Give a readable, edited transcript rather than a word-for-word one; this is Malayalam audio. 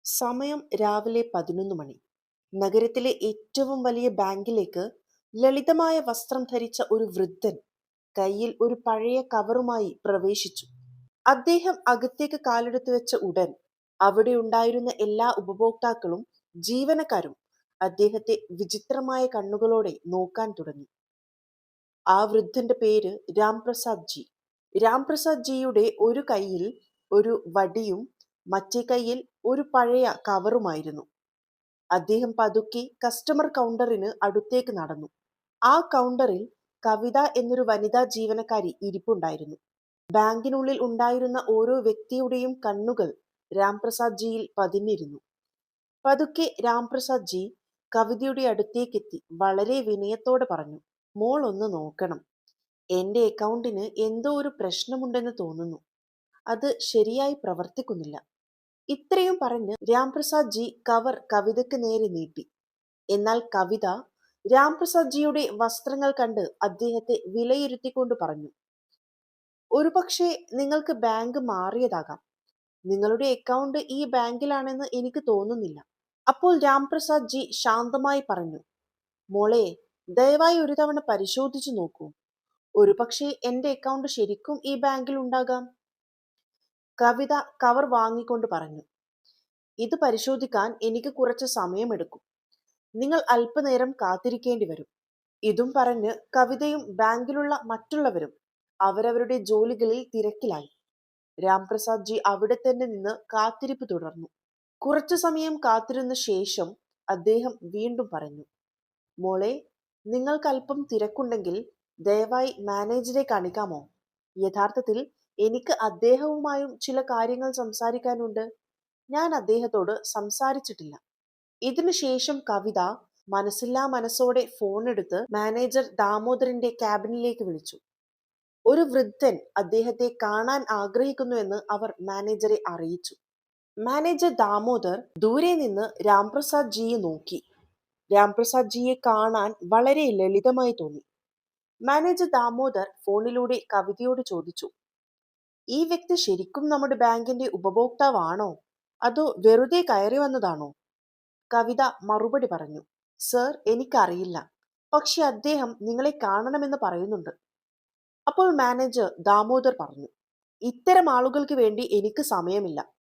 സമയം രാവിലെ 11 മണി. നഗരത്തിലെ ഏറ്റവും വലിയ ബാങ്കിലേക്ക് ലളിതമായ വസ്ത്രം ധരിച്ച ഒരു വൃദ്ധൻ കയ്യിൽ ഒരു പഴയ കവറുമായി പ്രവേശിച്ചു. അദ്ദേഹം അകത്തേക്ക് കാലെടുത്ത് വെച്ച ഉടൻ അവിടെ ഉണ്ടായിരുന്ന എല്ലാ ഉപഭോക്താക്കളും ജീവനക്കാരും അദ്ദേഹത്തെ വിചിത്രമായ കണ്ണുകളോടെ നോക്കാൻ തുടങ്ങി. ആ വൃദ്ധന്റെ പേര് രാംപ്രസാദ് ജി. രാംപ്രസാദ് ജിയുടെ ഒരു കൈയിൽ ഒരു വടിയും മറ്റേ കൈയിൽ ഒരു പഴയ കവറുമായിരുന്നു. അദ്ദേഹം പതുക്കെ കസ്റ്റമർ കൗണ്ടറിന് അടുത്തേക്ക് നടന്നു. ആ കൗണ്ടറിൽ കവിത എന്നൊരു വനിതാ ജീവനക്കാരി ഇരിപ്പുണ്ടായിരുന്നു. ബാങ്കിനുള്ളിൽ ഉണ്ടായിരുന്ന ഓരോ വ്യക്തിയുടെയും കണ്ണുകൾ രാംപ്രസാദ് ജിയിൽ പതിഞ്ഞിരുന്നു. പതുക്കെ രാംപ്രസാദ് ജി കവിതയുടെ അടുത്തേക്കെത്തി വളരെ വിനയത്തോടെ പറഞ്ഞു, മോൾ ഒന്ന് നോക്കണം. എന്റെ അക്കൗണ്ടിന് എന്തോ ഒരു പ്രശ്നമുണ്ടെന്ന് തോന്നുന്നു. അത് ശരിയായി പ്രവർത്തിക്കുന്നില്ല. ഇത്രയും പറഞ്ഞ് രാംപ്രസാദ് ജി കവർ കവിതയ്ക്ക് നേരെ നീട്ടി. എന്നാൽ കവിത രാംപ്രസാദ് ജിയുടെ വസ്ത്രങ്ങൾ കണ്ട് അദ്ദേഹത്തെ വിലയിരുത്തിക്കൊണ്ട് പറഞ്ഞു, ഒരുപക്ഷെ നിങ്ങൾക്ക് ബാങ്ക് മാറിയതാകാം. നിങ്ങളുടെ അക്കൗണ്ട് ഈ ബാങ്കിലാണെന്ന് എനിക്ക് തോന്നുന്നില്ല. അപ്പോൾ രാംപ്രസാദ് ജി ശാന്തമായി പറഞ്ഞു, മോളെ, ദയവായി ഒരു തവണ പരിശോധിച്ചു നോക്കൂ. ഒരുപക്ഷെ എന്റെ അക്കൗണ്ട് ശരിക്കും ഈ ബാങ്കിൽ ഉണ്ടാകാം. കവിത കവർ വാങ്ങിക്കൊണ്ട് പറഞ്ഞു, ഇത് പരിശോധിക്കാൻ എനിക്ക് കുറച്ച് സമയമെടുക്കും. നിങ്ങൾ അല്പനേരം കാത്തിരിക്കേണ്ടി വരും. ഇതും പറഞ്ഞ് കവിതയും ബാങ്കിലുള്ള മറ്റുള്ളവരും അവരവരുടെ ജോലികളിൽ തിരക്കിലായി. രാംപ്രസാദ് ജി അവിടെ തന്നെ നിന്ന് കാത്തിരിപ്പ് തുടർന്നു. കുറച്ചു സമയം കാത്തിരുന്ന ശേഷം അദ്ദേഹം വീണ്ടും പറഞ്ഞു, മോളെ, നിങ്ങൾക്ക് അല്പം തിരക്കുണ്ടെങ്കിൽ ദയവായി മാനേജരെ കാണിക്കാമോ? യഥാർത്ഥത്തിൽ എനിക്ക് അദ്ദേഹവുമായും ചില കാര്യങ്ങൾ സംസാരിക്കാനുണ്ട്. ഞാൻ അദ്ദേഹത്തോട് സംസാരിച്ചിട്ടില്ല. ഇതിനുശേഷം കവിത മനസ്സില്ലാ മനസ്സോടെ ഫോണെടുത്ത് മാനേജർ ദാമോദരന്റെ ക്യാബിനിലേക്ക് വിളിച്ചു. ഒരു വൃദ്ധൻ അദ്ദേഹത്തെ കാണാൻ ആഗ്രഹിക്കുന്നുവെന്ന് അവർ മാനേജറെ അറിയിച്ചു. മാനേജർ ദാമോദർ ദൂരെ നിന്ന് രാംപ്രസാദ് ജിയെ നോക്കി. രാംപ്രസാദ് ജിയെ കാണാൻ വളരെ ലളിതമായി തോന്നി. മാനേജർ ദാമോദർ ഫോണിലൂടെ കവിതയോട് ചോദിച്ചു, ഈ വ്യക്തി ശരിക്കും നമ്മുടെ ബാങ്കിന്റെ ഉപഭോക്താവാണോ അതോ വെറുതെ കയറി വന്നതാണോ? കവിത മറുപടി പറഞ്ഞു, സർ, എനിക്കറിയില്ല. പക്ഷെ അദ്ദേഹം നിങ്ങളെ കാണണമെന്ന് പറയുന്നുണ്ട്. അപ്പോൾ മാനേജർ ദാമോദർ പറഞ്ഞു, ഇത്തരം ആളുകൾക്ക് വേണ്ടി എനിക്ക് സമയമില്ല.